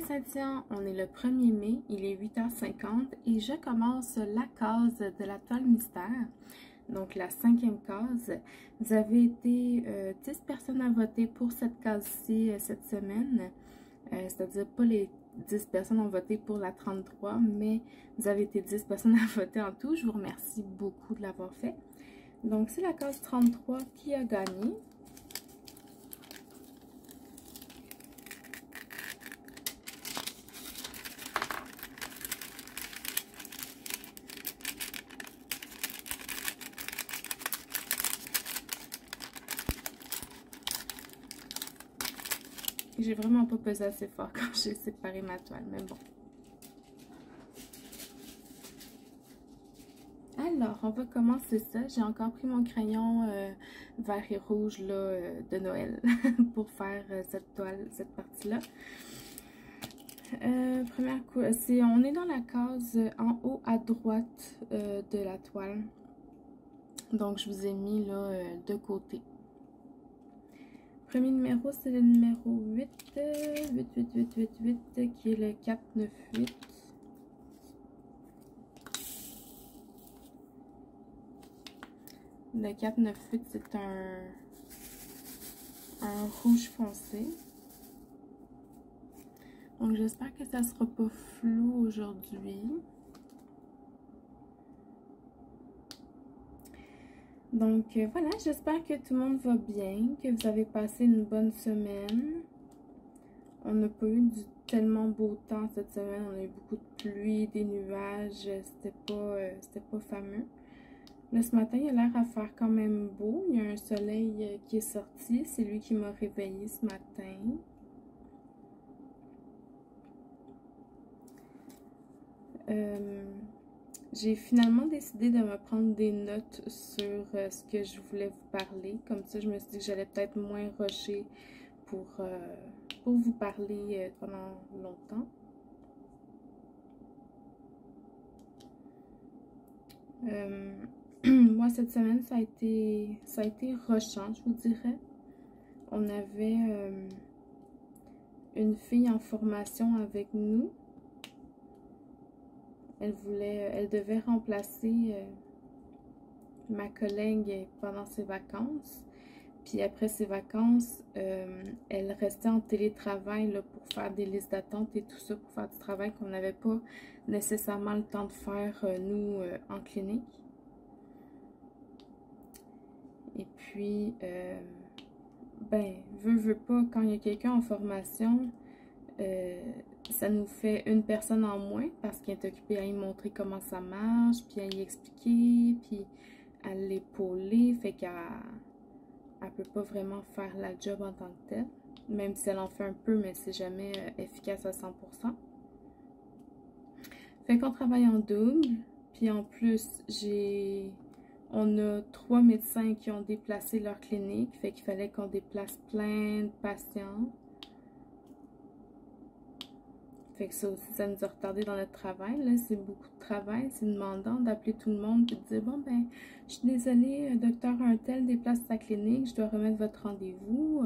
Cynthia, on est le 1er mai, il est 8h50 et je commence la case de la toile mystère. Donc la 5e case. Vous avez été 10 personnes à voter pour cette case-ci cette semaine. C'est-à-dire pas les 10 personnes ont voté pour la 33, mais vous avez été 10 personnes à voter en tout. Je vous remercie beaucoup de l'avoir fait. Donc c'est la case 33 qui a gagné. J'ai vraiment pas pesé assez fort quand j'ai séparé ma toile, mais bon. Alors, on va commencer ça. J'ai encore pris mon crayon vert et rouge là, de Noël pour faire cette toile, cette partie-là. Première on est dans la case en haut à droite de la toile. Donc, je vous ai mis là de côté. Premier numéro, c'est le numéro 8, 8, qui est le 498. Le 498, c'est un rouge foncé. Donc, j'espère que ça sera pas flou aujourd'hui. Donc, voilà, j'espère que tout le monde va bien, que vous avez passé une bonne semaine. On n'a pas eu tellement beau temps cette semaine. On a eu beaucoup de pluie, des nuages. C'était pas fameux. Là, ce matin, il a l'air à faire quand même beau. Il y a un soleil qui est sorti. C'est lui qui m'a réveillée ce matin. J'ai finalement décidé de me prendre des notes sur ce que je voulais vous parler. Comme ça, je me suis dit que j'allais peut-être moins rusher pour vous parler pendant longtemps. Moi, cette semaine, ça a été rushant, je vous dirais. On avait une fille en formation avec nous. Elle devait remplacer ma collègue pendant ses vacances. Puis après ses vacances, elle restait en télétravail là, pour faire des listes d'attente et tout ça, pour faire du travail qu'on n'avait pas nécessairement le temps de faire, nous, en clinique. Et puis, veut pas, quand il y a quelqu'un en formation, ça nous fait une personne en moins parce qu'elle est occupée à y montrer comment ça marche, puis à y expliquer, puis à l'épauler, fait qu'elle ne peut pas vraiment faire la job en tant que telle, même si elle en fait un peu, mais c'est jamais efficace à 100%. Fait qu'on travaille en double, puis en plus, on a 3 médecins qui ont déplacé leur clinique, fait qu'il fallait qu'on déplace plein de patients. Fait que ça aussi, ça nous a retardé dans notre travail. Là, c'est beaucoup de travail. C'est demandant d'appeler tout le monde et de dire, bon, ben, je suis désolée, docteur Untel déplace sa clinique, je dois remettre votre rendez-vous.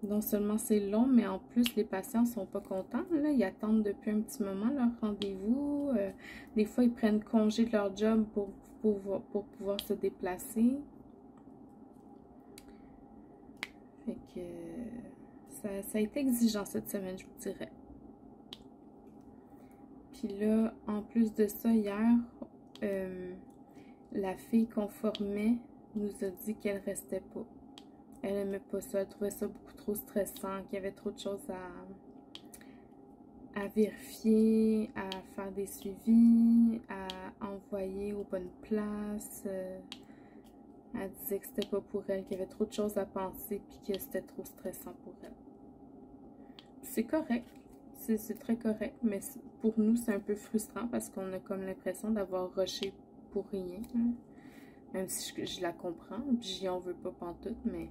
Non seulement c'est long, mais en plus, les patients sont pas contents. Là, ils attendent depuis un petit moment leur rendez-vous. Des fois, ils prennent congé de leur job pour pouvoir se déplacer. Fait que... Ça a été exigeant cette semaine, je vous dirais. Puis là, en plus de ça, hier, la fille qu'on formait nous a dit qu'elle restait pas. Elle aimait pas ça, elle trouvait ça beaucoup trop stressant, qu'il y avait trop de choses à vérifier, à faire des suivis, à envoyer aux bonnes places. Elle disait que c'était pas pour elle, qu'il y avait trop de choses à penser, puis que c'était trop stressant pour elle. C'est correct, c'est très correct, mais pour nous, c'est un peu frustrant parce qu'on a comme l'impression d'avoir rushé pour rien. Hein. Même si je la comprends, puis j'y en veux pas pantoute, mais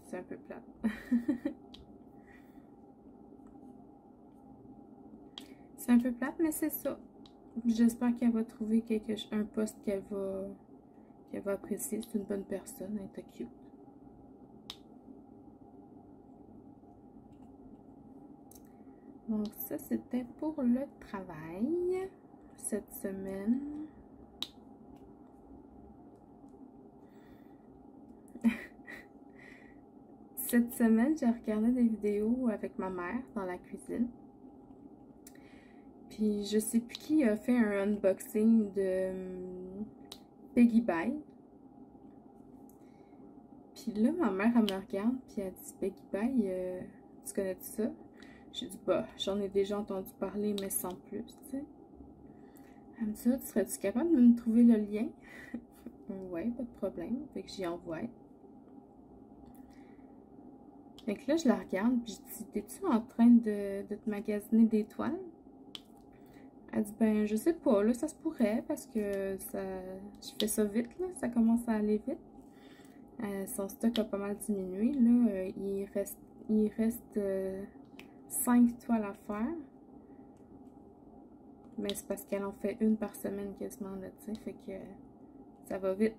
c'est un peu plate. C'est un peu plate, mais c'est ça. J'espère qu'elle va trouver un poste qu'elle va apprécier. C'est une bonne personne, elle est cute. Donc ça, c'était pour le travail cette semaine. Cette semaine, j'ai regardé des vidéos avec ma mère dans la cuisine. Puis je sais plus qui a fait un unboxing de Piggy Buy. Puis là, ma mère, elle me regarde, puis elle dit, Piggy Buy, tu connais ça? J'ai dit, bah, j'en ai déjà entendu parler, mais sans plus, tu sais. Elle me dit, ah, serais-tu capable de me trouver le lien? Ouais, pas de problème. Fait que j'y envoie. Fait que là, je la regarde, puis je dis, t'es-tu en train de te magasiner des toiles? Elle dit, ben, je sais pas, là, ça se pourrait, parce que je fais ça vite, là, ça commence à aller vite. Son stock a pas mal diminué, là. Il reste 5 toiles à faire. Mais c'est parce qu'elle en fait une par semaine quasiment, là, tu sais, fait que ça va vite.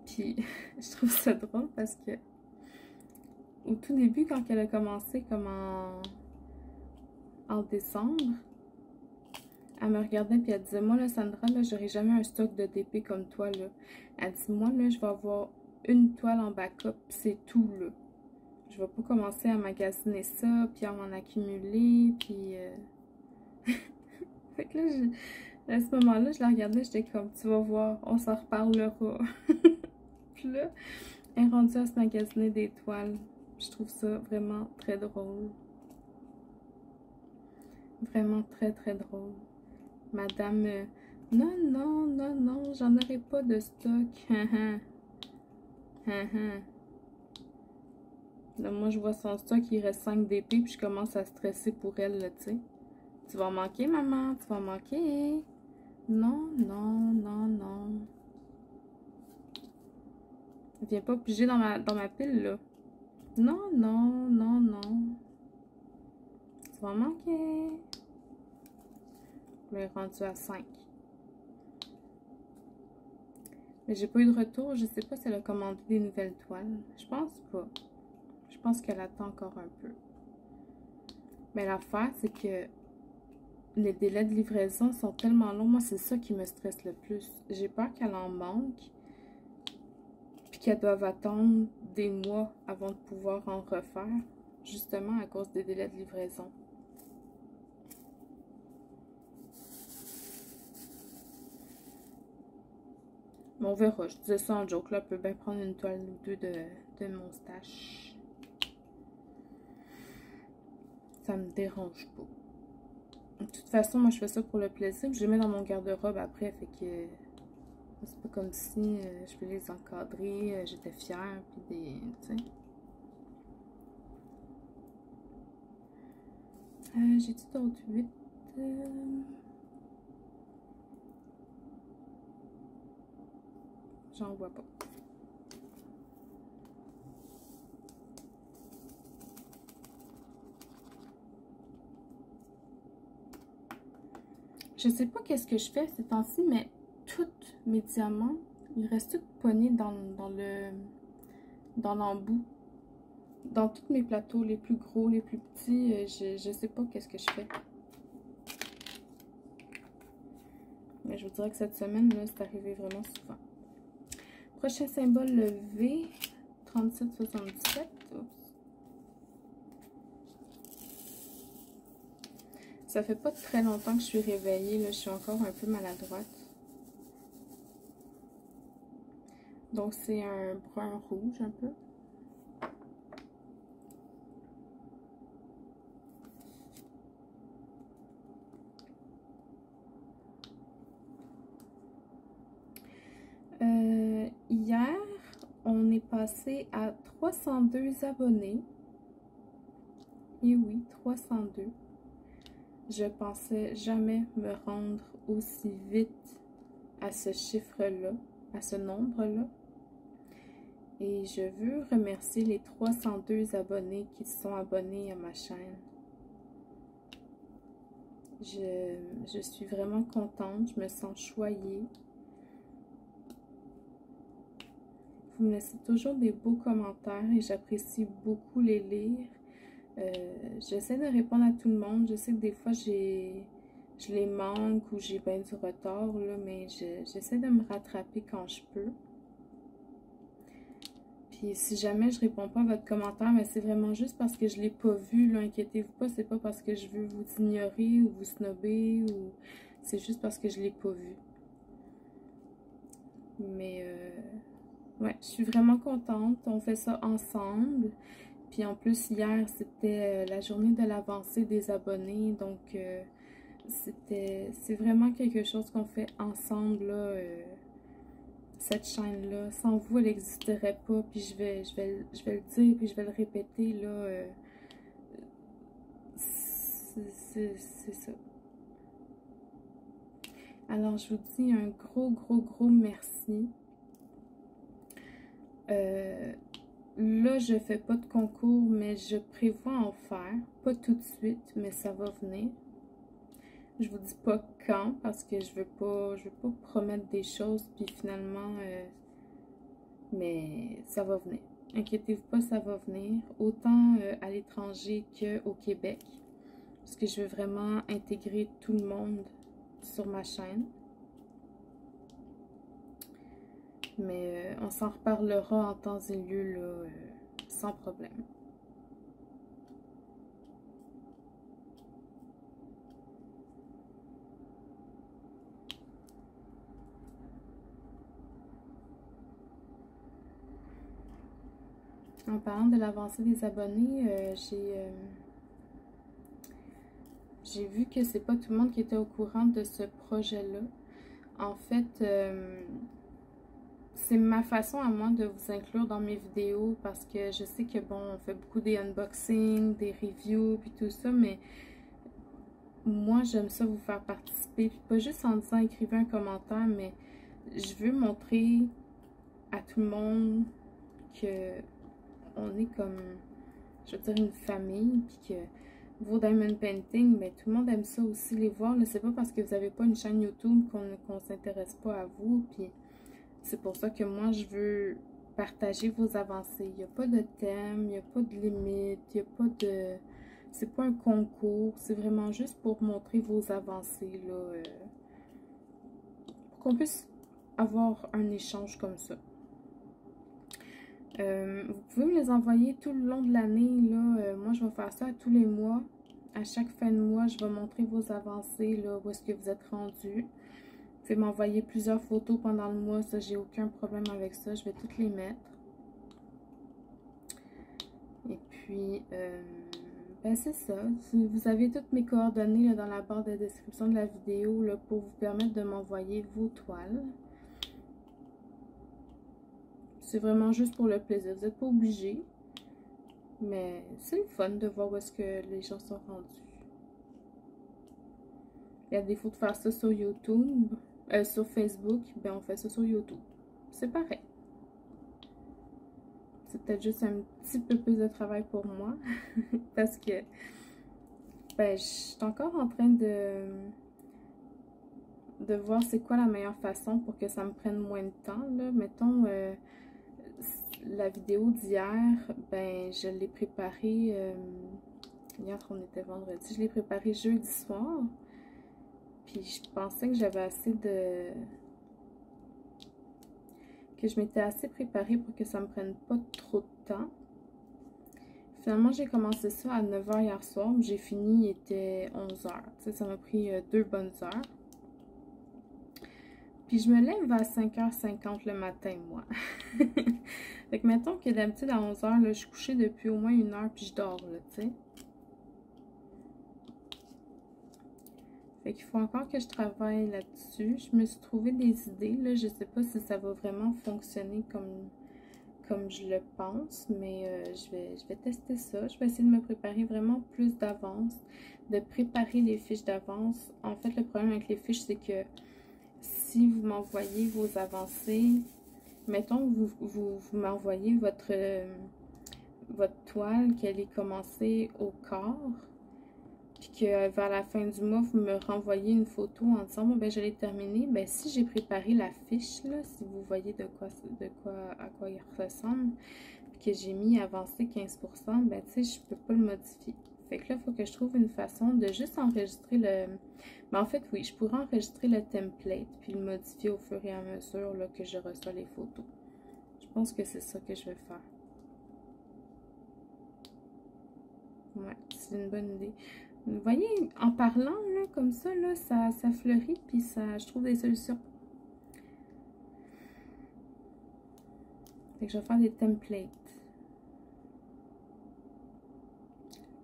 Puis, je trouve ça drôle parce que au tout début, quand elle a commencé, comme en décembre, elle me regardait puis elle disait, moi, là, Sandra, là, j'aurai jamais un stock de DP comme toi, là. Elle dit, moi, là, je vais avoir une toile en backup, c'est tout, là. Je vais pas commencer à magasiner ça, puis à m'en accumuler, puis... Fait que là, à ce moment-là, je la regardais, j'étais comme, tu vas voir, on s'en reparlera. Puis là, elle est rendue à se magasiner des toiles. Je trouve ça vraiment très drôle. Vraiment très, très drôle. Madame, non, non, non, non, j'en aurai pas de stock. Là, moi, je vois son stock, il reste 5 DP, puis je commence à stresser pour elle, là, tu sais. Tu vas manquer, maman, tu vas manquer. Non, non, non, non. Viens pas piger dans ma pile, là. Non, non, non, non. Tu vas manquer. Je l'ai rendu à 5. Mais j'ai pas eu de retour. Je sais pas si elle a commandé des nouvelles toiles. Je pense pas. Je pense qu'elle attend encore un peu. Mais l'affaire, c'est que les délais de livraison sont tellement longs. Moi, c'est ça qui me stresse le plus. J'ai peur qu'elle en manque. Puis qu'elle doive attendre des mois avant de pouvoir en refaire. Justement à cause des délais de livraison. Mais on verra. Je disais ça en joke. Là, elle peut bien prendre une toile ou deux de mon stash. Ça me dérange pas. De toute façon, moi, je fais ça pour le plaisir. Je les mets dans mon garde-robe après. Fait que c'est pas comme si je peux les encadrer. J'étais fière. Puis des... Tu sais. J'ai-tu d'autres 8? J'en vois pas. Je sais pas qu'est-ce que je fais ces temps-ci, mais tous mes diamants, ils restent tous poignés dans l'embout. Dans tous mes plateaux, les plus gros, les plus petits, je sais pas qu'est-ce que je fais. Mais je vous dirais que cette semaine, là, c'est arrivé vraiment souvent. Prochain symbole, le V, 3777. Oups. Ça fait pas très longtemps que je suis réveillée, là, je suis encore un peu maladroite. Donc c'est un brun rouge un peu. Hier, on est passé à 302 abonnés. Et oui, 302. Je pensais jamais me rendre aussi vite à ce chiffre-là, à ce nombre-là. Et je veux remercier les 302 abonnés qui sont abonnés à ma chaîne. Je suis vraiment contente, je me sens choyée. Vous me laissez toujours des beaux commentaires et j'apprécie beaucoup les lire. J'essaie de répondre à tout le monde. Je sais que des fois, je les manque ou j'ai bien du retard, là, mais j'essaie de me rattraper quand je peux. Puis si jamais je réponds pas à votre commentaire, mais c'est vraiment juste parce que je l'ai pas vu, là, inquiétez-vous pas, c'est pas parce que je veux vous ignorer ou vous snobber, ou c'est juste parce que je l'ai pas vu. Mais ouais, je suis vraiment contente, on fait ça ensemble. Puis en plus, hier, c'était la journée de l'avancée des abonnés, donc c'est vraiment quelque chose qu'on fait ensemble, là, cette chaîne-là. Sans vous, elle n'existerait pas, puis je vais le dire, puis je vais le répéter, là, c'est ça. Alors, je vous dis un gros merci. Là, je fais pas de concours, mais je prévois en faire. Pas tout de suite, mais ça va venir. Je vous dis pas quand, parce que je veux pas promettre des choses, puis finalement, mais ça va venir. Inquiétez-vous pas, ça va venir. Autant à l'étranger qu'au Québec. Parce que je veux vraiment intégrer tout le monde sur ma chaîne. Mais on s'en reparlera en temps et lieu, là, sans problème. En parlant de l'avancée des abonnés, j'ai vu que c'est pas tout le monde qui était au courant de ce projet-là. En fait, c'est ma façon à moi de vous inclure dans mes vidéos parce que je sais que bon, on fait beaucoup des unboxings, des reviews puis tout ça, mais moi j'aime ça vous faire participer. Puis pas juste en disant écrivez un commentaire, mais je veux montrer à tout le monde que on est comme, je veux dire, une famille, puis que vos diamond painting, mais tout le monde aime ça aussi les voir. C'est pas parce que vous n'avez pas une chaîne YouTube qu'on s'intéresse pas à vous, puis c'est pour ça que moi je veux partager vos avancées. Il n'y a pas de thème, il n'y a pas de limite, il n'y a pas de... C'est pas un concours, c'est vraiment juste pour montrer vos avancées, là, pour qu'on puisse avoir un échange comme ça. Vous pouvez me les envoyer tout le long de l'année, là. Moi, je vais faire ça tous les mois. À chaque fin de mois, je vais montrer vos avancées, là, où est-ce que vous êtes rendus. Vous pouvez m'envoyer plusieurs photos pendant le mois, ça, j'ai aucun problème avec ça. Je vais toutes les mettre. Et puis, ben c'est ça. Vous avez toutes mes coordonnées là, dans la barre de description de la vidéo là, pour vous permettre de m'envoyer vos toiles. C'est vraiment juste pour le plaisir. Vous n'êtes pas obligé. Mais c'est le fun de voir où est-ce que les gens sont rendus. Il y a des défaut de faire ça sur YouTube, sur Facebook, ben on fait ça sur YouTube. C'est pareil. C'est peut-être juste un petit peu plus de travail pour moi. Parce que ben, je suis encore en train de voir c'est quoi la meilleure façon pour que ça me prenne moins de temps. Là. Mettons, la vidéo d'hier, ben je l'ai préparée, hier on était vendredi, je l'ai préparée jeudi soir. Puis je pensais que j'avais assez de... que je m'étais assez préparée pour que ça me prenne pas trop de temps. Finalement, j'ai commencé ça à 9 h hier soir. J'ai fini, il était 11 h. Tu sais, ça m'a pris 2 bonnes heures. Puis je me lève à 5h50 le matin, moi. Fait que mettons que d'habitude à 11 h, là, je suis couchée depuis au moins 1 heure, puis je dors, là, tu sais. Fait qu'il faut encore que je travaille là-dessus. Je me suis trouvé des idées, là. Je sais pas si ça va vraiment fonctionner comme je le pense, mais je vais tester ça. Je vais essayer de me préparer vraiment plus d'avance, de préparer les fiches d'avance. En fait, le problème avec les fiches, c'est que si vous m'envoyez vos avancées, mettons que vous m'envoyez votre toile, qu'elle est commencée au corps, puis que vers la fin du mois, vous me renvoyez une photo en disant, bon, ben, je l'ai terminée. Ben, si j'ai préparé la fiche, là, si vous voyez à quoi il ressemble, que j'ai mis avancé 15%, ben tu sais, je peux pas le modifier. Fait que là, il faut que je trouve une façon de juste enregistrer le... Ben en fait, oui, je pourrais enregistrer le template, puis le modifier au fur et à mesure là, que je reçois les photos. Je pense que c'est ça que je vais faire. Ouais, c'est une bonne idée. Vous voyez, en parlant, là, comme ça, là, ça fleurit, puis ça, je trouve des solutions. Fait que je vais faire des templates.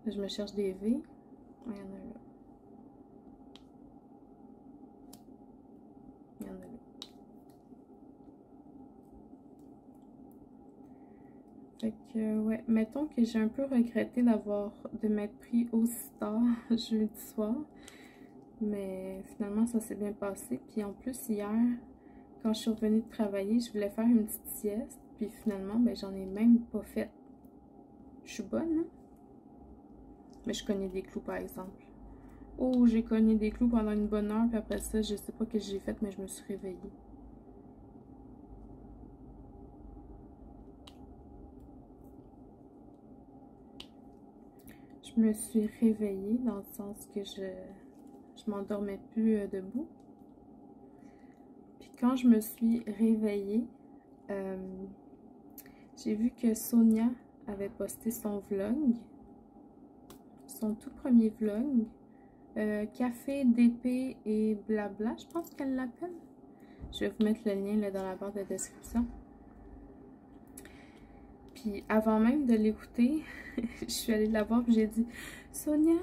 Là, je me cherche des V. Oh, il y en a là. Il y en a là. Fait que, ouais, mettons que j'ai un peu regretté de m'être pris aussi tard jeudi soir. Mais finalement, ça s'est bien passé. Puis en plus, hier, quand je suis revenue de travailler, je voulais faire une petite sieste. Puis finalement, ben, j'en ai même pas fait. Je suis bonne, hein? Mais je cognais des clous, par exemple. Oh, j'ai cogné des clous pendant une bonne heure. Puis après ça, je sais pas ce que j'ai fait, mais je me suis réveillée. Je me suis réveillée dans le sens que je m'endormais plus debout. Puis quand je me suis réveillée, j'ai vu que Sonia avait posté son vlog, son tout premier vlog, café, DP et blabla, je pense qu'elle l'appelle. Je vais vous mettre le lien là, dans la barre de description. Puis avant même de l'écouter, je suis allée la voir et j'ai dit « Sonia,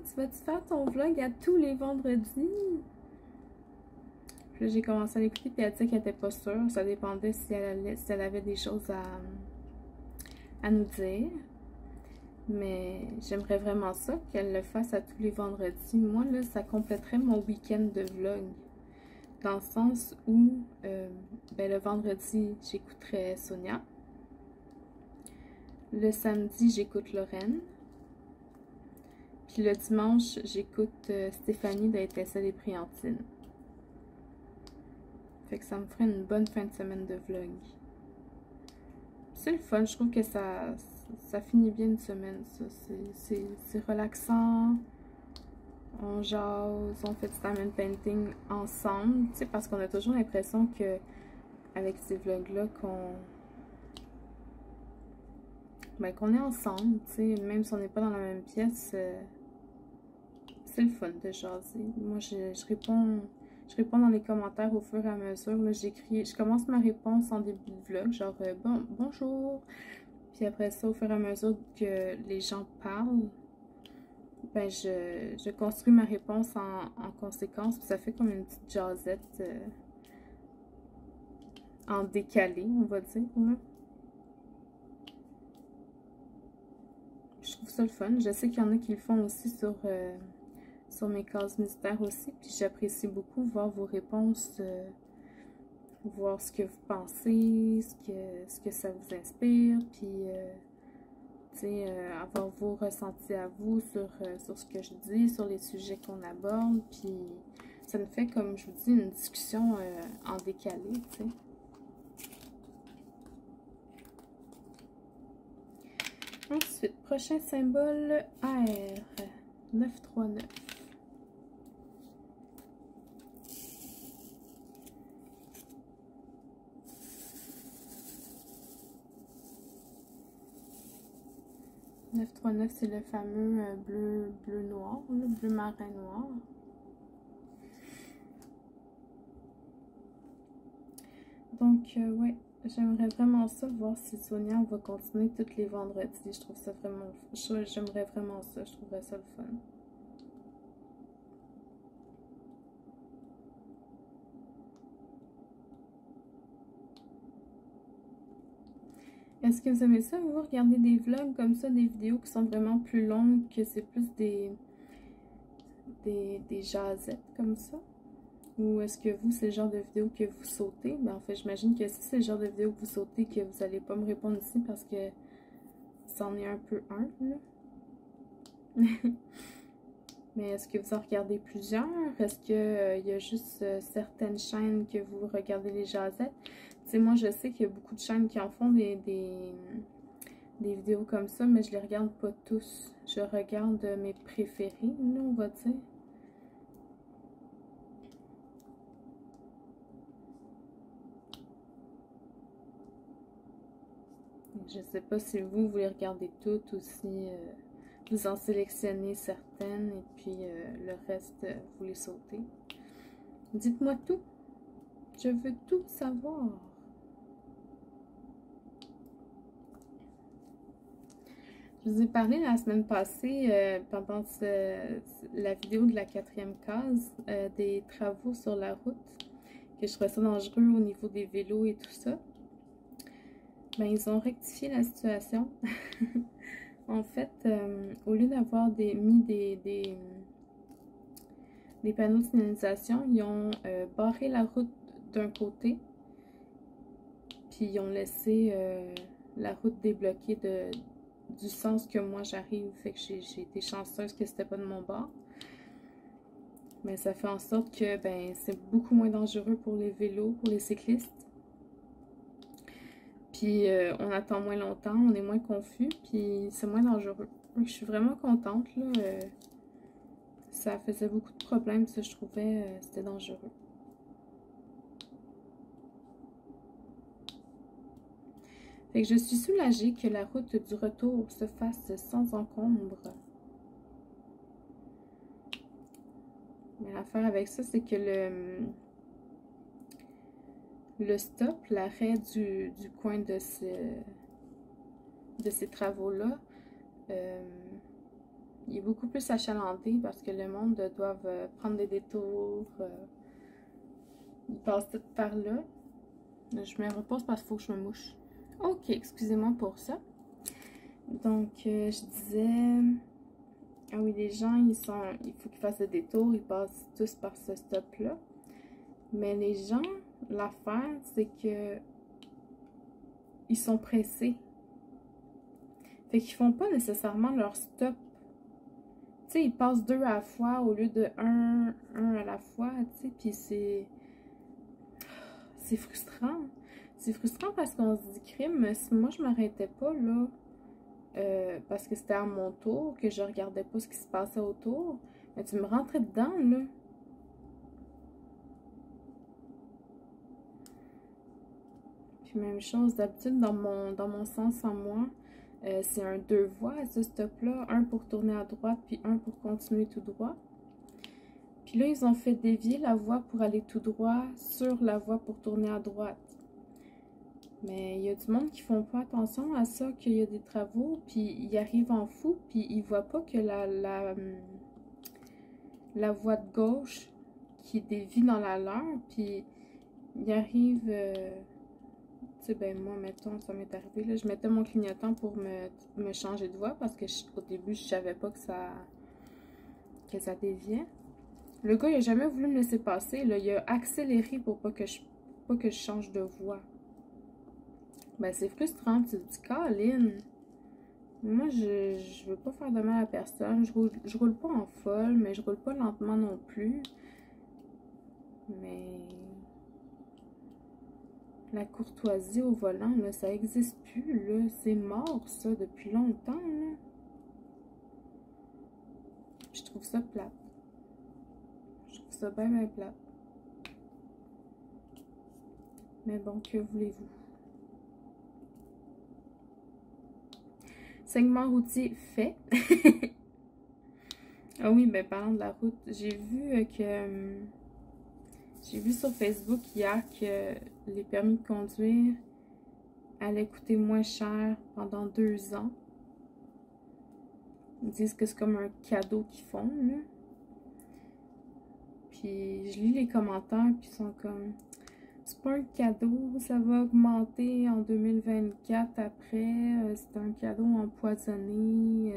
tu vas-tu faire ton vlog à tous les vendredis? » Puis là, j'ai commencé à l'écouter puis elle dit qu'elle n'était pas sûre. Ça dépendait si elle avait des choses à nous dire. Mais j'aimerais vraiment ça, qu'elle le fasse à tous les vendredis. Moi, là, ça compléterait mon week-end de vlog. Dans le sens où, ben, le vendredi, j'écouterais Sonia. Le samedi, j'écoute Lorraine. Puis le dimanche, j'écoute Stéphanie d'Étincelle et Priantine. Fait que ça me ferait une bonne fin de semaine de vlog. C'est le fun, je trouve que ça finit bien une semaine, ça. C'est relaxant. On jase, on fait du diamond painting ensemble. Tu sais, parce qu'on a toujours l'impression que avec ces vlogs-là, qu'on est ensemble, tu sais, même si on n'est pas dans la même pièce, c'est le fun de jaser. Moi, je réponds dans les commentaires au fur et à mesure. Là, je commence ma réponse en début de vlog, genre bonjour. Puis après ça, au fur et à mesure que les gens parlent, ben je construis ma réponse en conséquence. Puis ça fait comme une petite jasette en décalé, on va dire. Là. Je trouve ça le fun. Je sais qu'il y en a qui le font aussi sur mes cases mystères aussi. Puis j'apprécie beaucoup voir vos réponses, voir ce que vous pensez, ce que ça vous inspire. Puis, tu sais, avoir vos ressentis à vous sur ce que je dis, sur les sujets qu'on aborde. Puis ça me fait, comme je vous dis, une discussion en décalé, tu sais. Ensuite, prochain symbole, R, 939. « 939 », c'est le fameux bleu noir, le bleu marin noir. Donc, ouais. J'aimerais vraiment ça, voir si Sonia va continuer tous les vendredis. Je trouve ça vraiment... J'aimerais vraiment ça. Je trouverais ça le fun. Est-ce que vous aimez ça, vous regardez des vlogs comme ça, des vidéos qui sont vraiment plus longues, que c'est plus des jasettes comme ça? Ou est-ce que vous, c'est le genre de vidéo que vous sautez? Ben, en fait, j'imagine que si c'est le genre de vidéo que vous sautez, que vous n'allez pas me répondre ici parce que c'en est un peu un, là. Mais est-ce que vous en regardez plusieurs? Est-ce qu'il y a juste certaines chaînes que vous regardez les jasettes? Tu sais, moi, je sais qu'il y a beaucoup de chaînes qui en font des des vidéos comme ça, mais je les regarde pas tous. Je regarde mes préférés, là, on va dire. Je sais pas si vous les regardez toutes ou si vous en sélectionnez certaines et puis le reste, vous les sautez. Dites-moi tout. Je veux tout savoir. Je vous ai parlé la semaine passée, pendant la vidéo de la 4e case, des travaux sur la route, que je trouvais ça dangereux au niveau des vélos et tout ça. Ben, ils ont rectifié la situation. En fait, au lieu d'avoir mis des panneaux de signalisation, ils ont barré la route d'un côté, puis ils ont laissé la route débloquée du sens que moi j'arrive. Fait que j'ai été chanceuse que c'était pas de mon bord. Mais ça fait en sorte que ben c'est beaucoup moins dangereux pour les vélos, pour les cyclistes. Puis on attend moins longtemps, on est moins confus, puis c'est moins dangereux. Donc je suis vraiment contente, là. Ça faisait beaucoup de problèmes, ça je trouvais, c'était dangereux. Fait que je suis soulagée que la route du retour se fasse sans encombre. Mais l'affaire avec ça, c'est que le stop, l'arrêt du coin de ces travaux-là, il est beaucoup plus achalandé parce que le monde doit prendre des détours. Ils passent tout par là. Je me repose parce qu'il faut que je me mouche. Ok, excusez-moi pour ça. Donc, je disais... Ah oui, les gens, il faut qu'ils fassent le détour, ils passent tous par ce stop-là. Mais les gens, l'affaire, c'est que ils sont pressés. Fait qu'ils font pas nécessairement leur stop. Tu sais, ils passent 2 à la fois au lieu de un à la fois, tu sais, puis c'est frustrant. C'est frustrant parce qu'on se dit, crime, si moi je m'arrêtais pas là, parce que c'était à mon tour, que je regardais pas ce qui se passait autour, mais tu me rentrais dedans, là. Puis même chose, d'habitude, dans mon sens en moi, c'est un 2 voies, ce stop-là, un pour tourner à droite, puis un pour continuer tout droit. Puis là, ils ont fait dévier la voie pour aller tout droit sur la voie pour tourner à droite. Mais il y a du monde qui font pas attention à ça, qu'il y a des travaux, puis ils arrivent en fou, puis ils voient pas que la voie de gauche qui dévie dans la leur, puis ils arrivent... tu sais, ben moi, mettons, ça m'est arrivé, là, je mettais mon clignotant pour me changer de voie, parce que au début, je savais pas que ça déviait. Le gars, il a jamais voulu me laisser passer, là, il a accéléré pour pas que je change de voie. Ben, c'est frustrant, tu te dis, Colin, moi, je veux pas faire de mal à personne, je roule pas en folle, mais je roule pas lentement non plus. Mais la courtoisie au volant, là, ça existe plus, là, c'est mort, ça, depuis longtemps, là. Je trouve ça plate. Je trouve ça bien, bien plate. Mais bon, que voulez-vous? Segment routier fait. Ah oui, ben parlant de la route, j'ai vu sur Facebook hier que les permis de conduire allaient coûter moins cher pendant 2 ans. Ils disent que c'est comme un cadeau qu'ils font, là. Puis je lis les commentaires, puis ils sont comme... C'est pas un cadeau, ça va augmenter en 2024 après. C'est un cadeau empoisonné.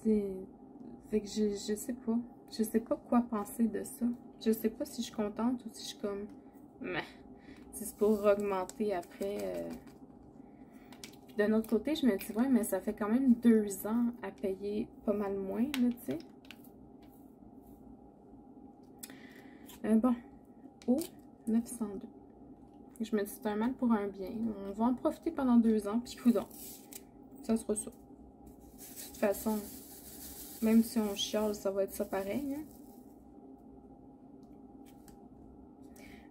Fait que je sais pas. Je sais pas quoi penser de ça. Je sais pas si je suis contente ou si je suis comme... Meh. Si c'est pour augmenter après. D'un autre côté, je me dis, ouais, mais ça fait quand même 2 ans à payer pas mal moins, là, tu sais. Bon. Oh, 902. Je me dis, c'est un mal pour un bien. On va en profiter pendant 2 ans, puis coudonc. ça sera ça. De toute façon, même si on chiale, ça va être ça pareil.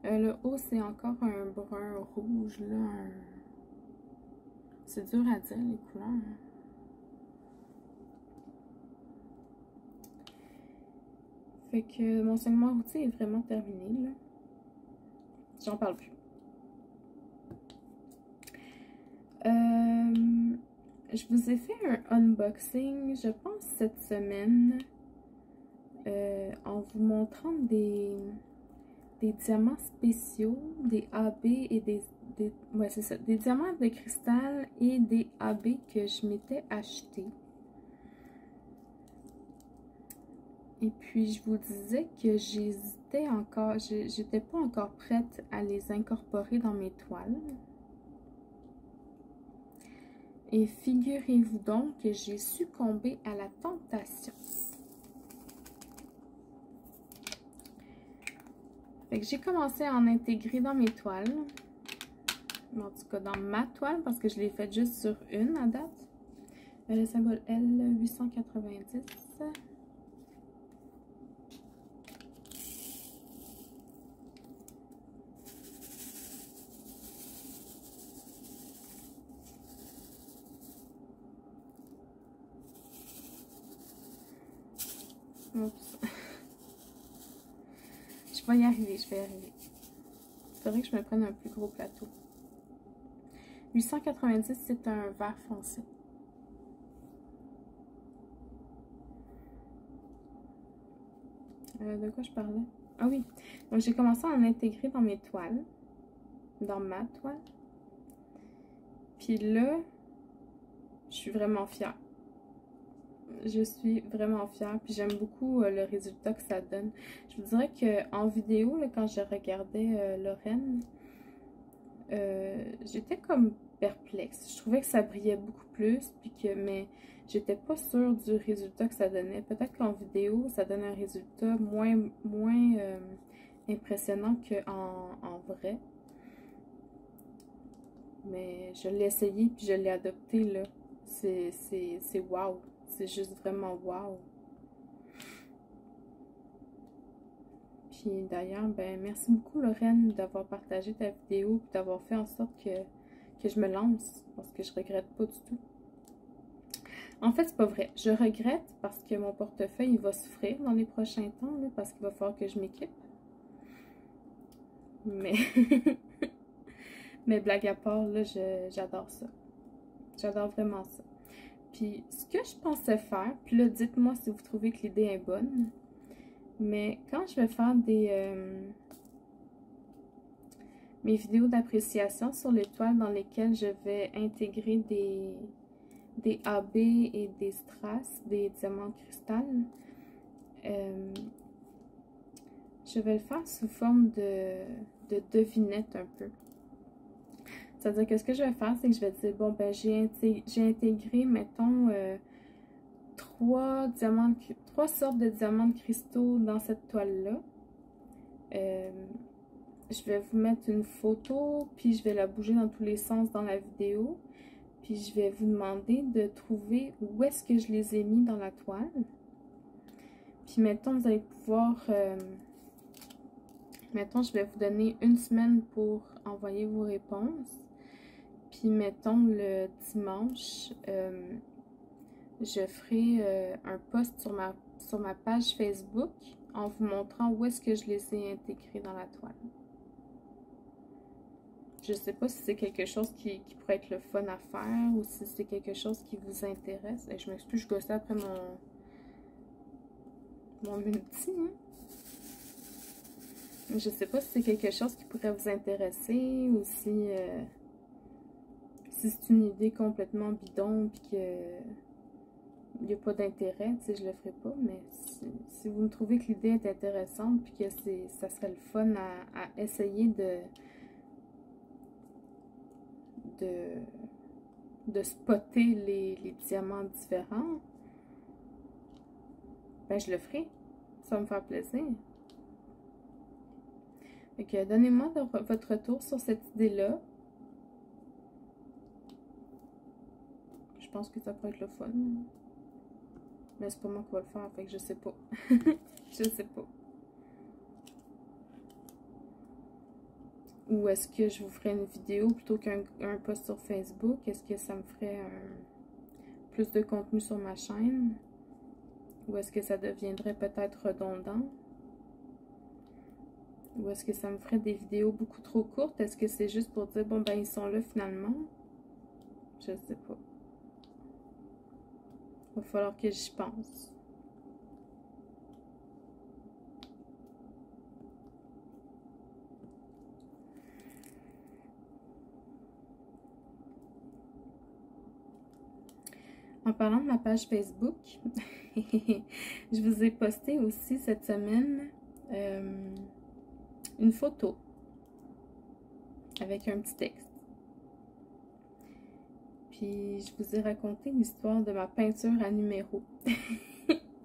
Hein? Le haut, c'est encore un brun rouge, là. C'est dur à dire, les couleurs. Hein? Fait que mon segment routier est vraiment terminé, là. J'en parle plus. Je vous ai fait un unboxing, je pense, cette semaine, en vous montrant des diamants spéciaux, des AB et ouais, c'est ça, des diamants de cristal et des AB que je m'étais achetés. Et puis, je vous disais que j'hésitais encore, j'étais pas encore prête à les incorporer dans mes toiles. Et figurez-vous donc que j'ai succombé à la tentation. Fait que j'ai commencé à en intégrer dans mes toiles. En tout cas, dans ma toile, parce que je l'ai faite juste sur une à date. Le symbole L890. Oups. Je vais y arriver, je vais y arriver. Il faudrait que je me prenne un plus gros plateau. 890, c'est un vert foncé. De quoi je parlais? Ah oui, donc j'ai commencé à en intégrer dans mes toiles. Dans ma toile. Puis là, je suis vraiment fière. Je suis vraiment fière, puis j'aime beaucoup le résultat que ça donne. Je vous dirais qu'en vidéo, là, quand je regardais Lorraine, j'étais comme perplexe. Je trouvais que ça brillait beaucoup plus, puis mais j'étais pas sûre du résultat que ça donnait. Peut-être qu'en vidéo, ça donne un résultat moins impressionnant qu'en vrai. Mais je l'ai essayé, puis je l'ai adopté, là. C'est wow. C'est juste vraiment wow. Puis d'ailleurs, ben merci beaucoup Lorraine d'avoir partagé ta vidéo et d'avoir fait en sorte que je me lance. Parce que je regrette pas du tout. En fait, c'est pas vrai. Je regrette parce que mon portefeuille il va souffrir dans les prochains temps. Là, parce qu'il va falloir que je m'équipe. Mais... Mais blague à part, là, j'adore ça. J'adore vraiment ça. Puis, ce que je pensais faire, puis là, dites-moi si vous trouvez que l'idée est bonne, mais quand je vais faire mes vidéos d'appréciation sur les toiles dans lesquelles je vais intégrer des AB et des strass, des diamants de cristal, je vais le faire sous forme de devinette un peu. C'est-à-dire que ce que je vais faire, c'est que je vais dire, bon, ben j'ai intégré, mettons, trois sortes de diamants de cristaux dans cette toile-là. Je vais vous mettre une photo, puis je vais la bouger dans tous les sens dans la vidéo. Puis je vais vous demander de trouver où est-ce que je les ai mis dans la toile. Puis mettons, vous allez pouvoir... mettons, je vais vous donner une semaine pour envoyer vos réponses. Puis, mettons, le dimanche, je ferai un post sur ma page Facebook en vous montrant où est-ce que je les ai intégrés dans la toile. Je ne sais pas si c'est quelque chose qui pourrait être le fun à faire ou si c'est quelque chose qui vous intéresse. Et je m'excuse, je gossais après mon multi, hein? Je ne sais pas si c'est quelque chose qui pourrait vous intéresser ou si c'est une idée complètement bidon puis qu'il n'y a pas d'intérêt, tu sais, je le ferai pas. Mais si vous me trouvez que l'idée est intéressante puis que ça serait le fun à essayer de spotter les diamants différents, ben je le ferai. Ça va me faire plaisir. Fait que donnez-moi votre retour sur cette idée-là. Je pense que ça pourrait être le fun. Mais c'est pas moi qui va le faire, fait que je sais pas. Je sais pas. Ou est-ce que je vous ferais une vidéo plutôt qu'un post sur Facebook? Est-ce que ça me ferait plus de contenu sur ma chaîne? Ou est-ce que ça deviendrait peut-être redondant? Ou est-ce que ça me ferait des vidéos beaucoup trop courtes? Est-ce que c'est juste pour dire, bon, ben, ils sont là finalement? Je sais pas. Il va falloir que j'y pense. En parlant de ma page Facebook, je vous ai posté aussi cette semaine une photo avec un petit texte. Puis je vous ai raconté l'histoire de ma peinture à numéro.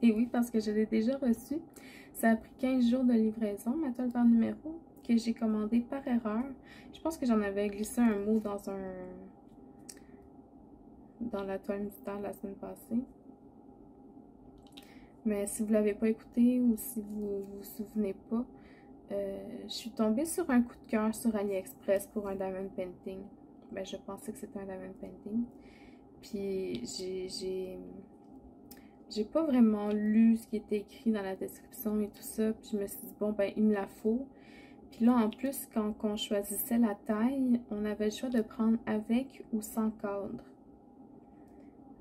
Et oui, parce que je l'ai déjà reçue. Ça a pris 15 jours de livraison, ma toile par numéro, que j'ai commandée par erreur. Je pense que j'en avais glissé un mot dans la toile mystère la semaine passée. Mais si vous ne l'avez pas écouté ou si vous vous souvenez pas, je suis tombée sur un coup de cœur sur AliExpress pour un diamond painting. Ben, je pensais que c'était un diamond painting. Puis j'ai pas vraiment lu ce qui était écrit dans la description et tout ça. Puis je me suis dit, bon, ben, il me la faut. Puis là, en plus, quand on choisissait la taille, on avait le choix de prendre avec ou sans cadre.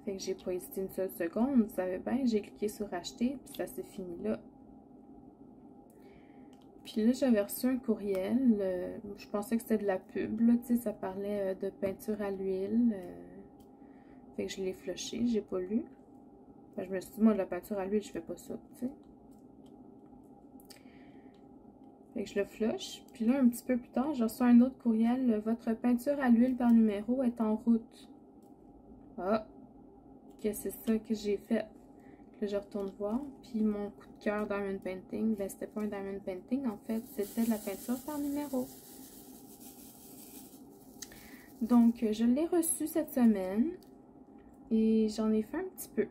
Fait que j'ai pas hésité une seule seconde. Vous savez bien, j'ai cliqué sur acheter, puis ça s'est fini là. Puis là, j'avais reçu un courriel. Je pensais que c'était de la pub, là, tu sais, ça parlait de peinture à l'huile. Fait que je l'ai flushé, j'ai pas lu. Fait que je me suis dit, moi, de la peinture à l'huile, je fais pas ça, tu sais. Fait que je le flush. Puis là, un petit peu plus tard, j'ai reçu un autre courriel. Votre peinture à l'huile par numéro est en route. Ah, que c'est ça que j'ai fait. Là, je retourne voir. Puis mon coup de cœur diamond painting, ben c'était pas un diamond painting, en fait, c'était de la peinture par numéro. Donc, je l'ai reçu cette semaine. Et j'en ai fait un petit peu.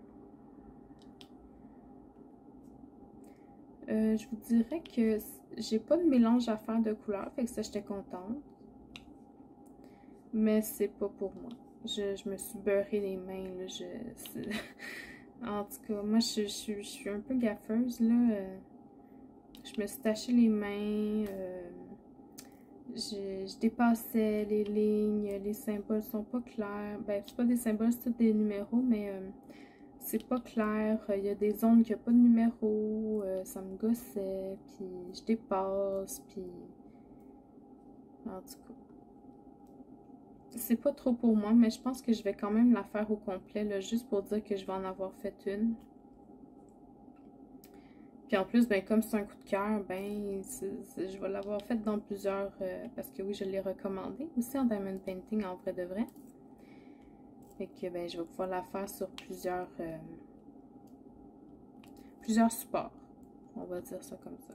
Je vous dirais que j'ai pas de mélange à faire de couleurs, fait que ça, j'étais contente. Mais c'est pas pour moi. Je me suis beurré les mains, là. En tout cas, moi, je suis un peu gaffeuse, là. Je me suis taché les mains. Je dépassais les lignes. Les symboles sont pas clairs. Ben, c'est pas des symboles, c'est tous des numéros, mais c'est pas clair. Il y a des zones qui n'ont pas de numéro. Ça me gossait. Puis je dépasse. Puis en tout cas, c'est pas trop pour moi, mais je pense que je vais quand même la faire au complet, là, juste pour dire que je vais en avoir fait une. Puis en plus, ben comme c'est un coup de cœur, ben je vais l'avoir faite dans plusieurs, parce que oui, je l'ai recommandé aussi en diamond painting en vrai de vrai. Fait que ben je vais pouvoir la faire sur plusieurs supports. On va dire ça comme ça.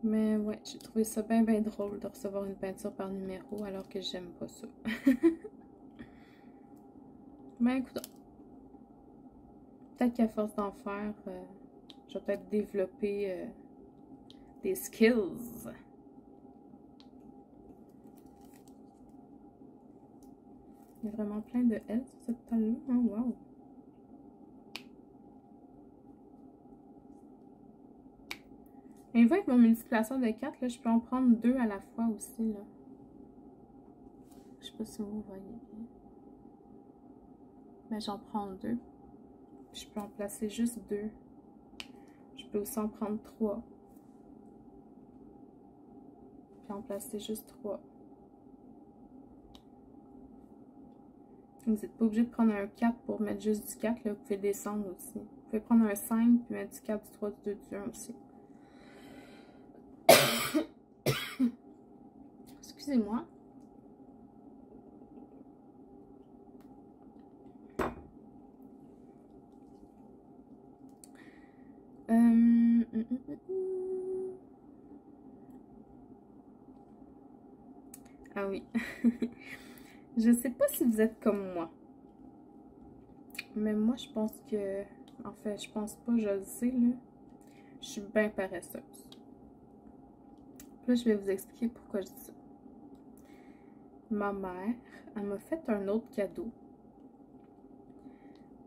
Mais ouais, j'ai trouvé ça bien drôle de recevoir une peinture par numéro alors que j'aime pas ça. Ben écoute, peut-être qu'à force d'en faire, je vais peut-être développer des skills. Il y a vraiment plein de L sur cette toile-là. Oh, wow! Et avec mon multiplicateur de 4, là, je peux en prendre 2 à la fois aussi, là. Je sais pas si vous voyez bien. Mais j'en prends 2. Je peux en placer juste 2. Je peux aussi en prendre 3. Puis en placer juste 3. Vous n'êtes pas obligé de prendre un 4 pour mettre juste du 4, là. Vous pouvez descendre aussi. Vous pouvez prendre un 5 puis mettre du 4, du 3, du 2, du 1 aussi. Excusez-moi. Ah oui. Je sais pas si vous êtes comme moi. Mais moi, je pense que... En fait, je pense pas, je le sais, là. Je suis bien paresseuse. Puis là, je vais vous expliquer pourquoi je dis ça. Ma mère, elle m'a fait un autre cadeau.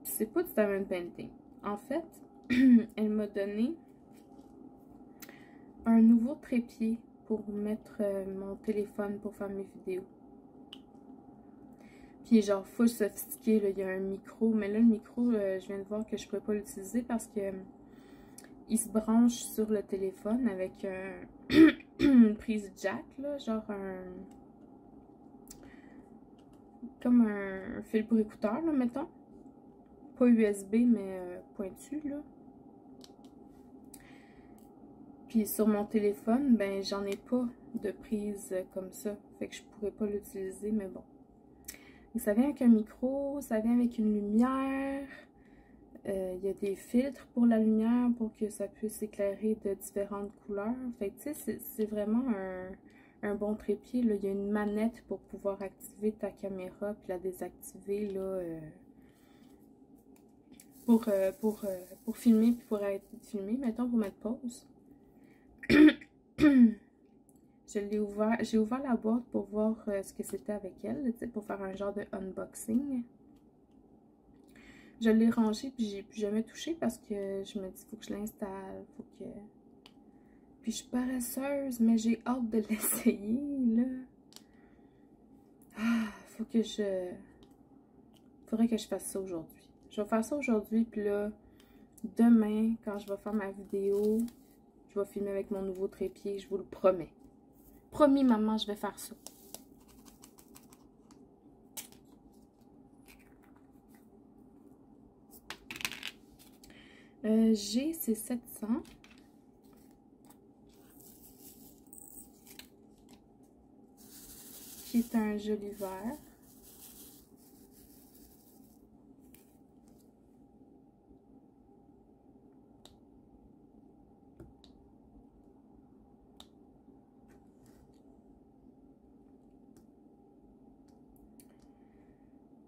C'est pas du diamond painting. En fait, elle m'a donné un nouveau trépied pour mettre mon téléphone pour faire mes vidéos. Puis genre full sophistiqué, là, il y a un micro. Mais là, le micro, je viens de voir que je pourrais pas l'utiliser parce que il se branche sur le téléphone avec une prise jack, là, genre comme un fil pour écouteur, là, mettons. Pas USB, mais pointu, là. Puis sur mon téléphone, ben j'en ai pas de prise comme ça. Fait que je pourrais pas l'utiliser, mais bon. Et ça vient avec un micro, ça vient avec une lumière. Il y a des filtres pour la lumière pour que ça puisse éclairer de différentes couleurs. Fait que tu sais, c'est vraiment un bon trépied. Là. Il y a une manette pour pouvoir activer ta caméra puis la désactiver là, pour filmer puis pour arrêter de filmer. Mettons pour mettre pause. J'ai ouvert la boîte pour voir ce que c'était avec elle, pour faire un genre de unboxing. Je l'ai rangé puis j'ai plus jamais touché parce que je me dis faut que je l'installe, faut que... Puis je suis paresseuse, mais j'ai hâte de l'essayer, là. Ah, faudrait que je fasse ça aujourd'hui. Je vais faire ça aujourd'hui, puis là, demain, quand je vais faire ma vidéo, je vais filmer avec mon nouveau trépied, je vous le promets. Promis, maman, je vais faire ça. J'ai ces 700. Qui est un joli vert.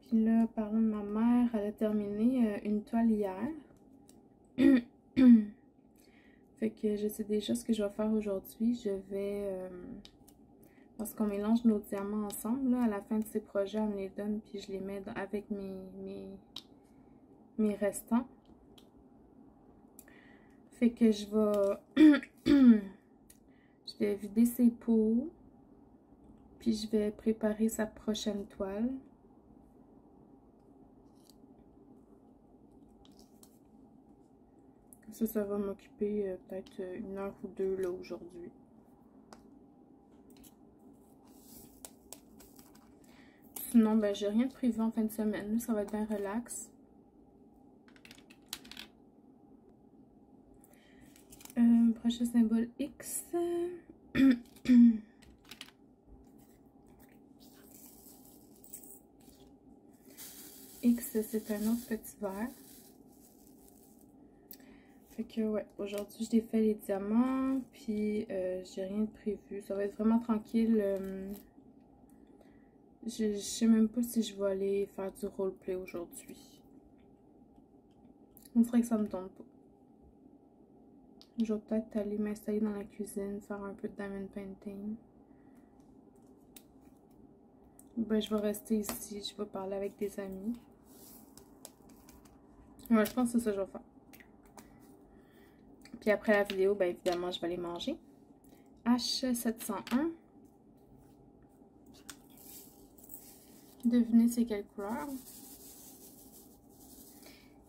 Puis là, parlant de ma mère, elle a terminé une toile hier. Fait que je sais déjà ce que je vais faire aujourd'hui. Je vais... parce qu'on mélange nos diamants ensemble, là, à la fin de ces projets, elle me les donne, puis je les mets avec mes restants. Fait que je vais... je vais vider ses pots. Puis je vais préparer sa prochaine toile. Ça va m'occuper peut-être 1 heure ou 2 là aujourd'hui. Sinon, ben j'ai rien de prévu en fin de semaine. Ça va être bien relax. Prochain symbole X. X, c'est un autre petit verre. Fait que ouais, aujourd'hui je défais les diamants, puis j'ai rien de prévu. Ça va être vraiment tranquille. Je sais même pas si je vais aller faire du roleplay aujourd'hui. On dirait que ça me tente pas. Je vais peut-être aller m'installer dans la cuisine, faire un peu de diamond painting. Ben, je vais rester ici, je vais parler avec des amis. Ouais, je pense que c'est ça que je vais faire. Puis après la vidéo, ben évidemment, je vais aller manger. H701. Devinez c'est quelle couleur?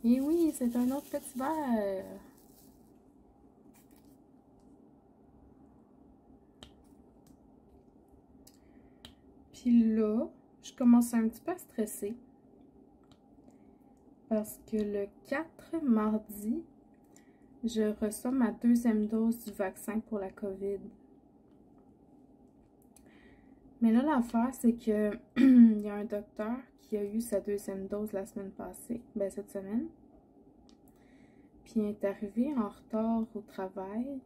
Et oui, c'est un autre petit verre. Puis là, je commence un petit peu à stresser. Parce que le 4 mardi, je reçois ma 2e dose du vaccin pour la COVID. Mais là, l'affaire, c'est que il y a un docteur qui a eu sa 2e dose la semaine passée, ben cette semaine. Puis il est arrivé en retard au travail,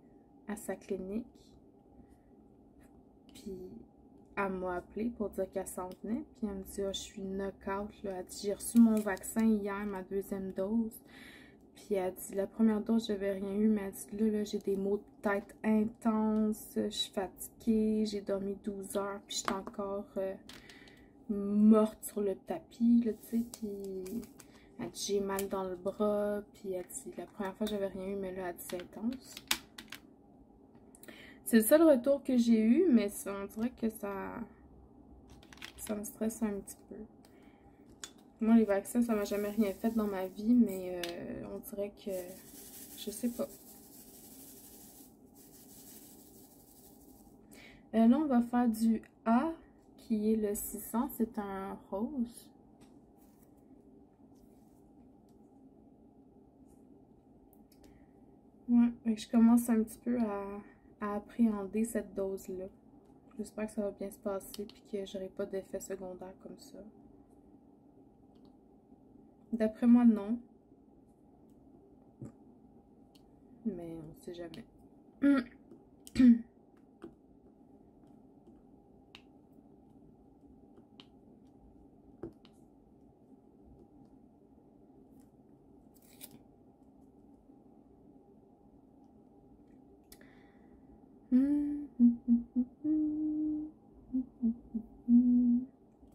à sa clinique. Puis elle m'a appelé pour dire qu'elle s'en venait. Puis elle me dit, ah, je suis knock-out. Elle dit, j'ai reçu mon vaccin hier, ma deuxième dose. Puis elle dit, la première dose, j'avais rien eu, mais elle dit, là j'ai des maux de tête intenses, je suis fatiguée, j'ai dormi 12 heures, puis je suis encore morte sur le tapis, là, tu sais, puis elle dit, j'ai mal dans le bras, puis elle dit, la première fois, j'avais rien eu, mais là, elle dit, c'est intense. C'est le seul retour que j'ai eu, mais ça, on dirait que ça me stresse un petit peu. Moi, les vaccins, ça m'a jamais rien fait dans ma vie, mais on dirait que... Je sais pas. Là, on va faire du A, qui est le 600. C'est un rose. Ouais, je commence un petit peu à appréhender cette dose-là. J'espère que ça va bien se passer et que j'aurai pas d'effet secondaire comme ça. D'après moi, non. Mais on sait jamais.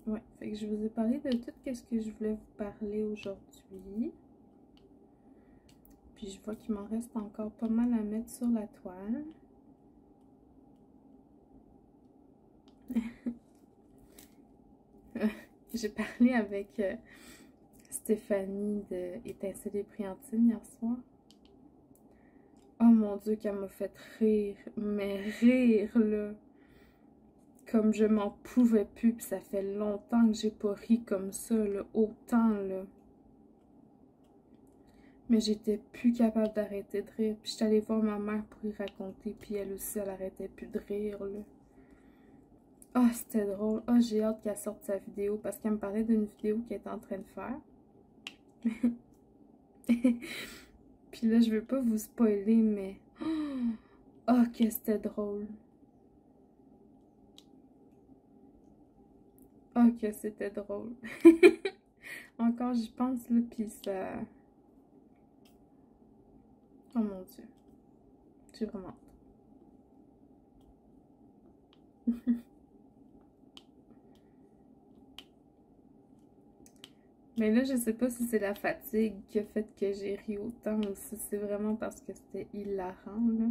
Ouais, fait que je vous ai parlé de tout ce que je voulais vous parler aujourd'hui. Puis je vois qu'il m'en reste encore pas mal à mettre sur la toile. J'ai parlé avec Stéphanie de Étincelle et Priantine hier soir. Oh mon Dieu, qu'elle m'a fait rire. Mais rire, là. Comme je m'en pouvais plus. Puis ça fait longtemps que j'ai pas ri comme ça, là. Autant, là. Mais j'étais plus capable d'arrêter de rire. Puis j'étais allée voir ma mère pour y raconter. Puis elle aussi, elle arrêtait plus de rire, là. Ah, oh, c'était drôle. Ah, oh, j'ai hâte qu'elle sorte sa vidéo. Parce qu'elle me parlait d'une vidéo qu'elle était en train de faire. Puis là, je veux pas vous spoiler, mais... Oh, que c'était drôle. Oh, que c'était drôle. Encore, j'y pense, là, puis ça... Oh mon Dieu. J'ai vraiment hâte. Mais là, je sais pas si c'est la fatigue qui a fait que j'ai ri autant ou si c'est vraiment parce que c'était hilarant, là.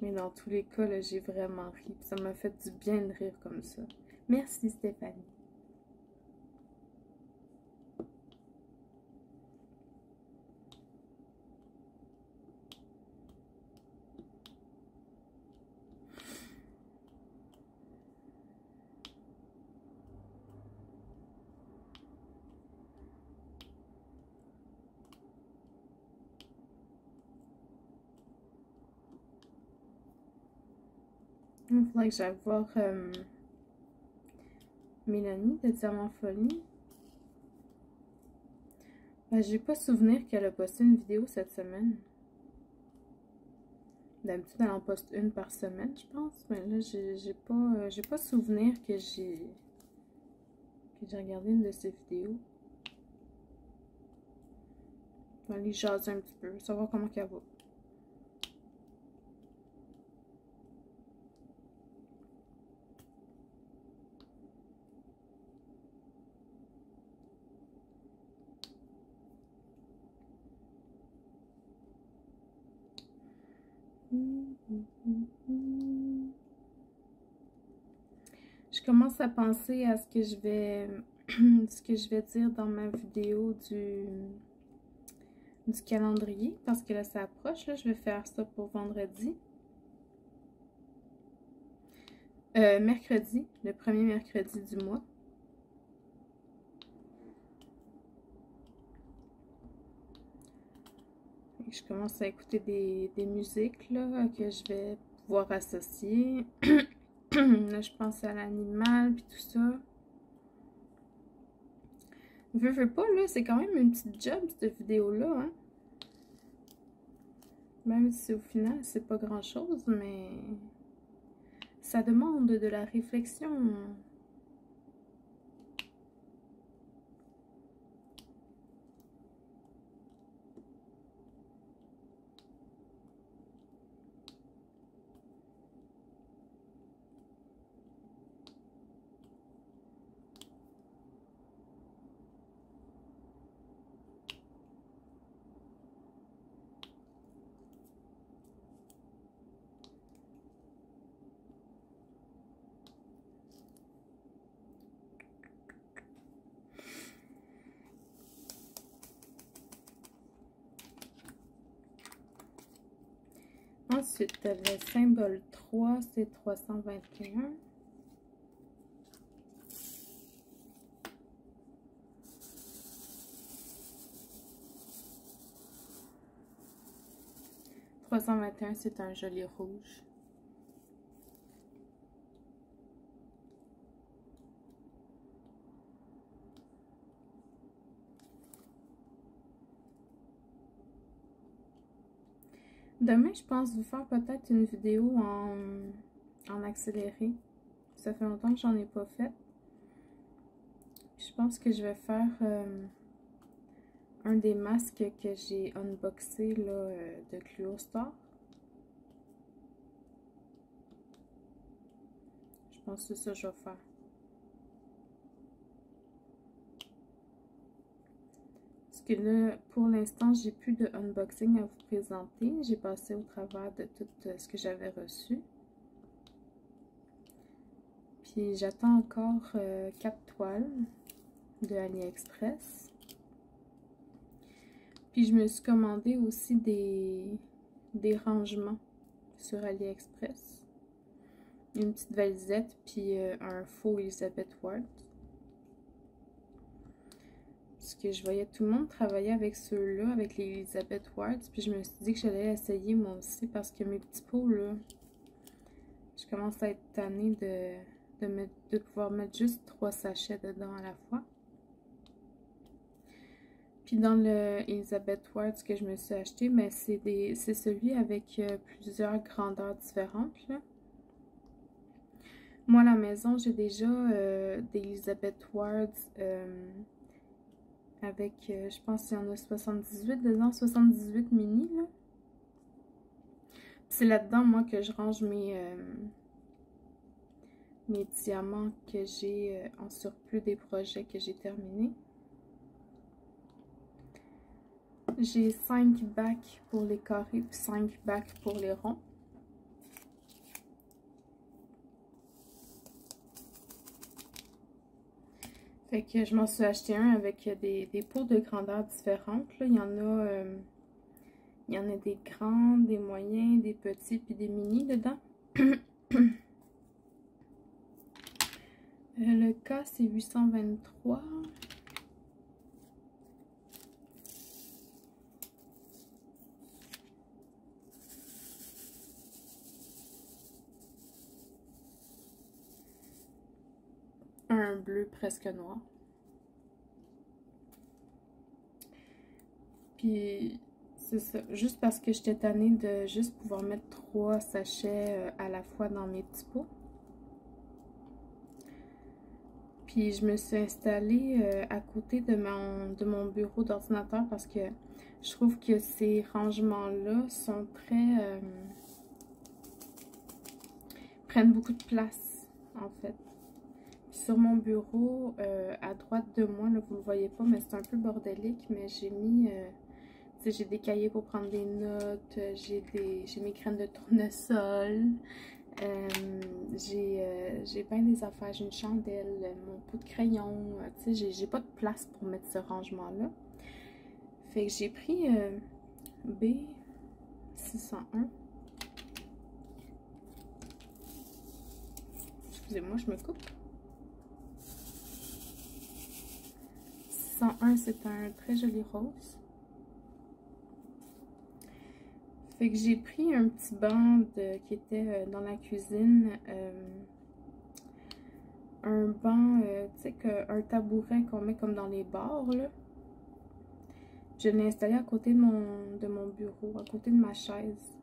Mais dans tous les cas, là, j'ai vraiment ri. Ça m'a fait du bien de rire comme ça. Merci, Stéphanie. Il faudrait que j'aille voir Mélanie de Diamant Folie. Ben, j'ai pas souvenir qu'elle a posté une vidéo cette semaine. D'habitude, elle en poste une par semaine, je pense. Mais là, j'ai pas souvenir que j'ai regardé une de ses vidéos. On va aller jaser un petit peu, savoir comment qu'elle va. Je commence à penser à ce que je vais dire dans ma vidéo du calendrier parce que là ça approche, là je vais faire ça pour vendredi. Mercredi, le premier mercredi du mois. Je commence à écouter des musiques là, que je vais pouvoir associer. Là, je pense à l'animal puis tout ça. Veux pas, là, c'est quand même une petite job, cette vidéo-là, hein. Même si au final, c'est pas grand-chose, mais Ça demande de la réflexion. Ensuite, le symbole 3, c'est 321. « 321 », c'est un joli rouge. Demain, je pense vous faire peut-être une vidéo en accéléré. Ça fait longtemps que j'en ai pas fait. Je pense que je vais faire un des masques que j'ai unboxé là, de Clueau Star. Je pense que c'est ça que je vais faire. Parce que là, pour l'instant, j'ai plus de unboxing à vous présenter. J'ai passé au travers de tout ce que j'avais reçu. Puis j'attends encore 4 toiles de AliExpress. Puis je me suis commandé aussi des rangements sur AliExpress. Une petite valisette, puis un faux Elizabeth Ward. Parce que je voyais tout le monde travailler avec ceux-là, avec les Elizabeth Wards. Puis je me suis dit que j'allais essayer moi aussi, parce que mes petits pots, là, je commence à être tannée de pouvoir mettre juste 3 sachets dedans à la fois. Puis dans le Elizabeth Wards que je me suis acheté, mais c'est celui avec plusieurs grandeurs différentes, là. Moi, à la maison, j'ai déjà des Elizabeth Wards avec, je pense qu'il y en a 78 dedans, 78 mini, là. C'est là-dedans, moi, que je range mes diamants que j'ai en surplus des projets que j'ai terminés. J'ai 5 bacs pour les carrés, puis 5 bacs pour les ronds. Fait que je m'en suis acheté un avec des pots de grandeur différentes. Là. Il y en a des grands, des moyens, des petits, puis des mini dedans. Le cas, c'est 823. Un bleu presque noir. Puis, c'est ça. Juste parce que j'étais tannée de juste pouvoir mettre 3 sachets à la fois dans mes petits pots. Puis, je me suis installée à côté de mon bureau d'ordinateur parce que je trouve que ces rangements-là sont très... prennent beaucoup de place, en fait. Sur mon bureau, à droite de moi, là, vous ne le voyez pas, mais c'est un peu bordélique, mais j'ai mis, j'ai des cahiers pour prendre des notes, j'ai mes graines de tournesol, j'ai bien des affaires, j'ai une chandelle, mon pot de crayon, j'ai pas de place pour mettre ce rangement-là. Fait que j'ai pris B601. Excusez-moi, je me coupe. 101, c'est un très joli rose. Fait que j'ai pris un petit banc qui était dans la cuisine. Un banc, tu sais, un tabouret qu'on met comme dans les bars, là. Je l'ai installé à côté de mon bureau, à côté de ma chaise.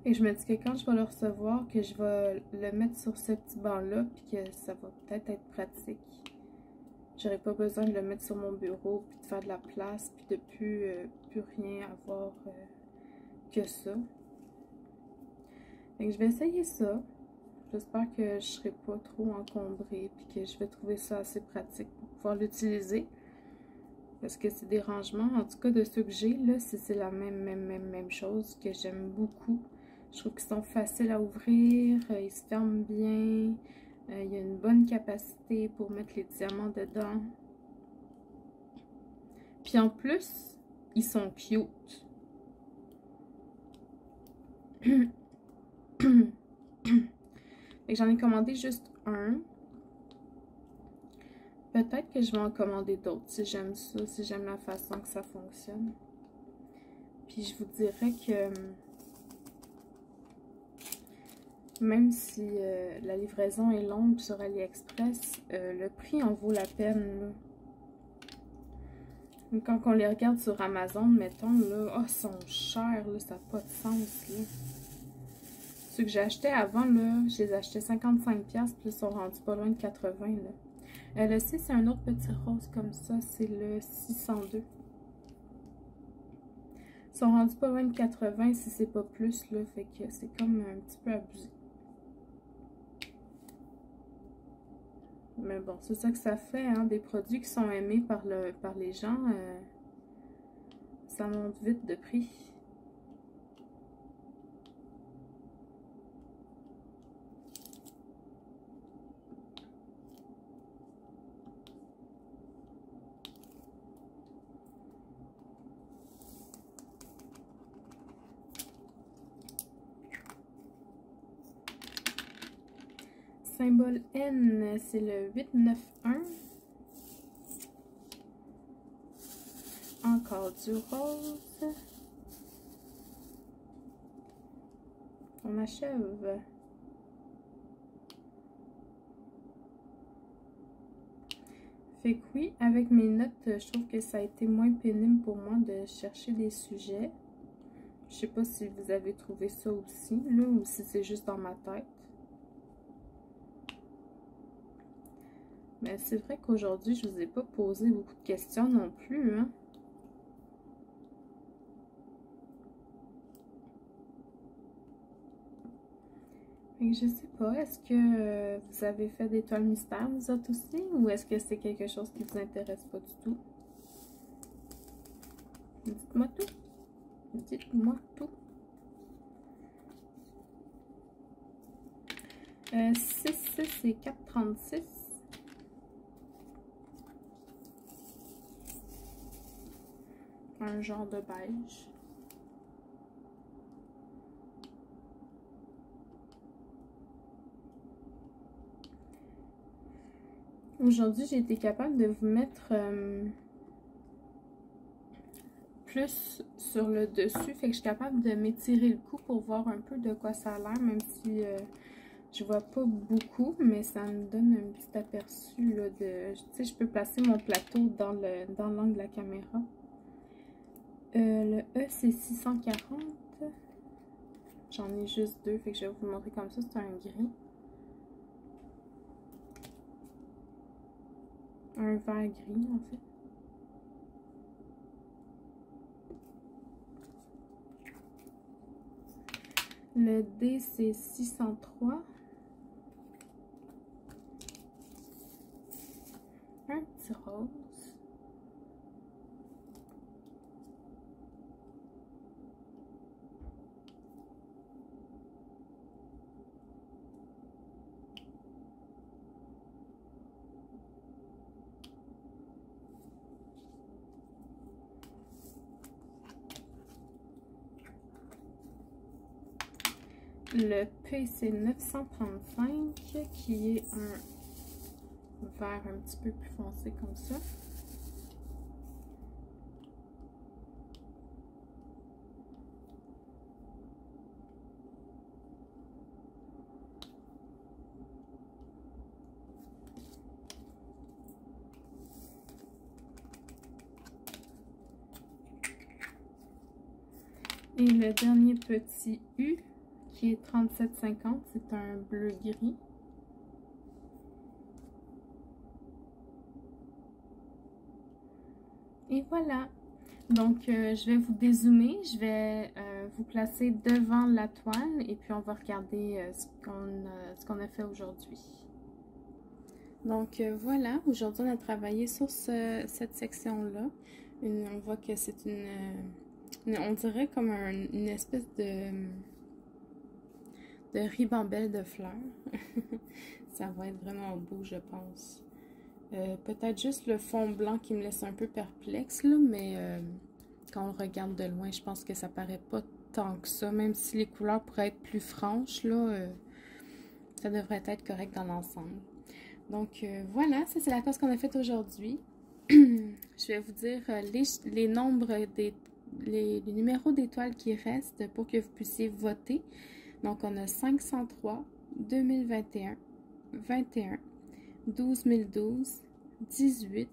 Et je me dis que quand je vais le recevoir, que je vais le mettre sur ce petit banc-là, puis que ça va peut-être être pratique. J'aurais pas besoin de le mettre sur mon bureau, puis de faire de la place, puis de plus rien avoir que ça. Donc je vais essayer ça. J'espère que je serai pas trop encombrée, puis que je vais trouver ça assez pratique pour pouvoir l'utiliser. Parce que ces dérangements, en tout cas de ceux que j'ai, là, c'est la même chose que j'aime beaucoup. Je trouve qu'ils sont faciles à ouvrir, ils se ferment bien, il y a une bonne capacité pour mettre les diamants dedans. Puis en plus, ils sont cute. J'en ai commandé juste un. Peut-être que je vais en commander d'autres si j'aime ça, si j'aime la façon que ça fonctionne. Puis je vous dirais que même si la livraison est longue sur AliExpress, le prix en vaut la peine. Là. Quand on les regarde sur Amazon, mettons, là, oh, ils sont chers, là, ça n'a pas de sens. Là. Ceux que j'ai achetés avant, là, je les achetais 55$, puis ils sont rendus pas loin de 80$. Là. Le 6, c'est un autre petit rose comme ça, c'est le 602. Ils sont rendus pas loin de 80 si c'est pas plus, là, fait que c'est comme un petit peu abusé. Mais bon, c'est ça que ça fait, hein, des produits qui sont aimés par les gens, ça monte vite de prix. Symbole N, c'est le 891. Encore du rose. On achève. Fait que oui, avec mes notes, je trouve que ça a été moins pénible pour moi de chercher des sujets. Je sais pas si vous avez trouvé ça aussi, là, ou si c'est juste dans ma tête. Mais c'est vrai qu'aujourd'hui, je vous ai pas posé beaucoup de questions non plus, hein. Et je sais pas, est-ce que vous avez fait des toiles mystères, vous autres aussi, ou est-ce que c'est quelque chose qui vous intéresse pas du tout? Dites-moi tout. Dites-moi tout. 6 et 4,36. Un genre de beige. Aujourd'hui, j'ai été capable de vous mettre plus sur le dessus. Fait que je suis capable de m'étirer le cou pour voir un peu de quoi ça a l'air, même si je vois pas beaucoup, mais ça me donne un petit aperçu là, de... Tu sais, je peux placer mon plateau dans l'angle de la caméra. Le E, c'est 640. J'en ai juste deux, fait que je vais vous le montrer comme ça. C'est un gris. Un vert gris, en fait. Le D, c'est 603. Un petit rose. Le P, c'est 935, qui est un vert un petit peu plus foncé comme ça. Et le dernier petit U, qui est 37,50. C'est un bleu-gris. Et voilà. Donc, je vais vous dézoomer. Je vais vous placer devant la toile et puis on va regarder ce qu'on a fait aujourd'hui. Donc, voilà. Aujourd'hui, on a travaillé sur cette section-là. On voit que c'est on dirait comme une espèce de ribambelle de fleurs. Ça va être vraiment beau, je pense. Peut-être juste le fond blanc qui me laisse un peu perplexe, là, mais quand on regarde de loin, je pense que ça paraît pas tant que ça. Même si les couleurs pourraient être plus franches, là, ça devrait être correct dans l'ensemble. Donc voilà, ça c'est la course qu'on a faite aujourd'hui. Je vais vous dire les nombres les numéros d'étoiles qui restent pour que vous puissiez voter. Donc on a 503, 2021, 21, 12012, 18,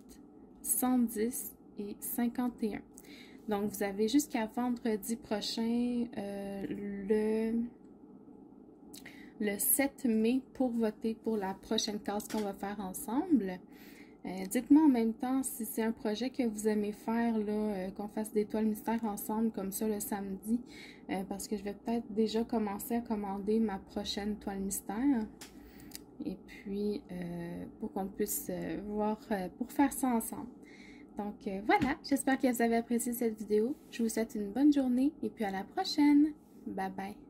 110 et 51. Donc, vous avez jusqu'à vendredi prochain, le 7 mai, pour voter pour la prochaine case qu'on va faire ensemble. Dites-moi en même temps si c'est un projet que vous aimez faire, là, qu'on fasse des toiles mystères ensemble comme ça le samedi, parce que je vais peut-être déjà commencer à commander ma prochaine toile mystère. Et puis, pour qu'on puisse voir, pour faire ça ensemble. Donc, voilà, j'espère que vous avez apprécié cette vidéo. Je vous souhaite une bonne journée et puis à la prochaine. Bye bye.